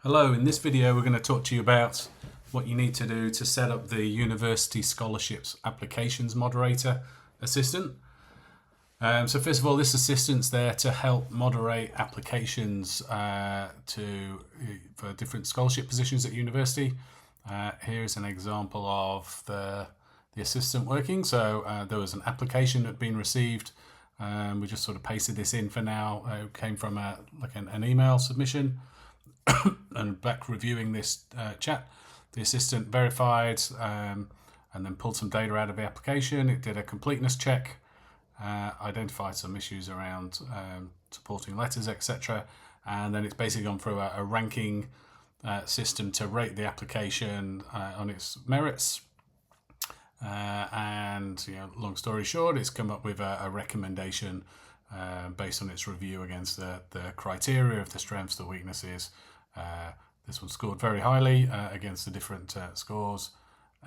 Hello, in this video we're going to talk to you about what you need to do to set up the University Scholarships Applications Moderator assistant. So first of all, this assistant's there to help moderate applications for different scholarship positions at university. Here's an example of the assistant working. So there was an application that had been received. We just sort of pasted this in for now. It came from an email submission. And back reviewing this chat, the assistant verified and then pulled some data out of the application. It did a completeness check, identified some issues around supporting letters, etc. And then it's basically gone through a ranking system to rate the application on its merits. And long story short, it's come up with a recommendation based on its review against the criteria of the strengths, the weaknesses. This one scored very highly against the different scores,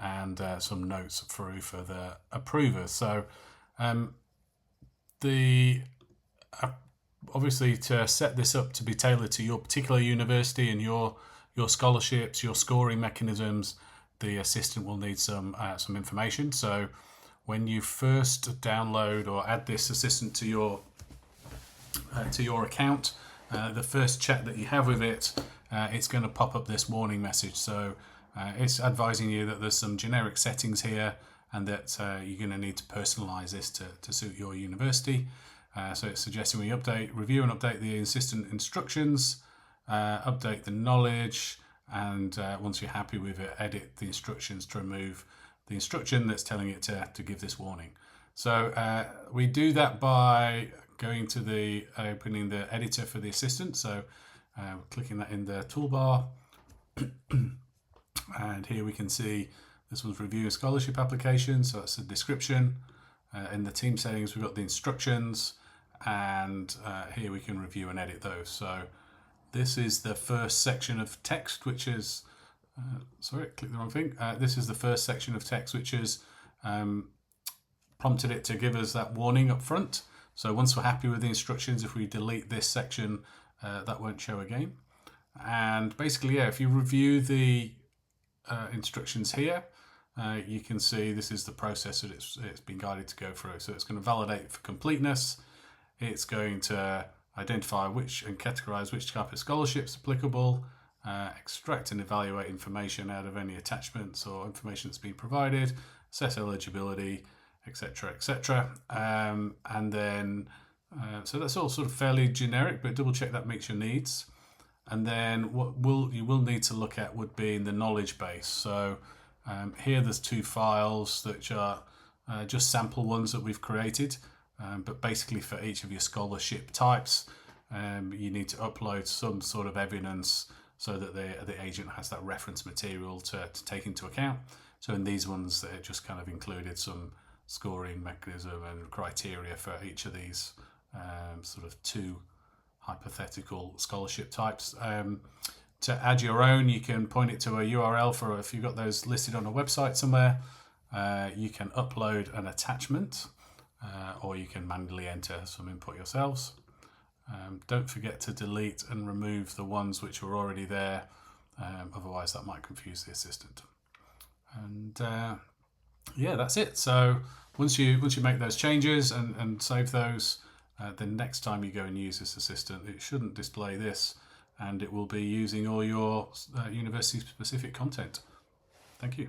and some notes through for the approvers. So obviously to set this up to be tailored to your particular university and your scholarships, your scoring mechanisms, the assistant will need some information. So when you first download or add this assistant to your account, the first chat that you have with it, it's going to pop up this warning message. So it's advising you that there's some generic settings here and that you're going to need to personalize this to suit your university. So it's suggesting we review and update the assistant instructions, update the knowledge, and once you're happy with it, edit the instructions to remove the instruction that's telling it to give this warning. So we do that by going to opening the editor for the assistant. So clicking that in the toolbar, and here we can see this one's review a scholarship application. So that's the description. In the team settings, we've got the instructions, and here we can review and edit those. So this is the first section of text, which is sorry, clicked the wrong thing. This is the first section of text which has prompted it to give us that warning up front. So once we're happy with the instructions, if we delete this section, that won't show again. And basically, if you review the instructions here, you can see this is the process that it's been guided to go through. So it's going to validate for completeness. It's going to identify and categorize which type of scholarships applicable, extract and evaluate information out of any attachments or information that's been provided, assess eligibility, etc., etc. And then so that's all sort of fairly generic, but double check that meets your needs. And then what you will need to look at would be in the knowledge base. So here there's two files that are just sample ones that we've created, but basically for each of your scholarship types, you need to upload some sort of evidence so that the agent has that reference material to take into account. So in these ones, it just kind of included some scoring mechanism and criteria for each of these sort of two hypothetical scholarship types. To add your own, you can point it to a URL for, if you've got those listed on a website somewhere, you can upload an attachment, or you can manually enter some input yourselves. Don't forget to delete and remove the ones which are already there, otherwise that might confuse the assistant. And yeah, that's it. So once you make those changes and save those, then next time you go and use this assistant, it shouldn't display this, and it will be using all your university specific content. Thank you.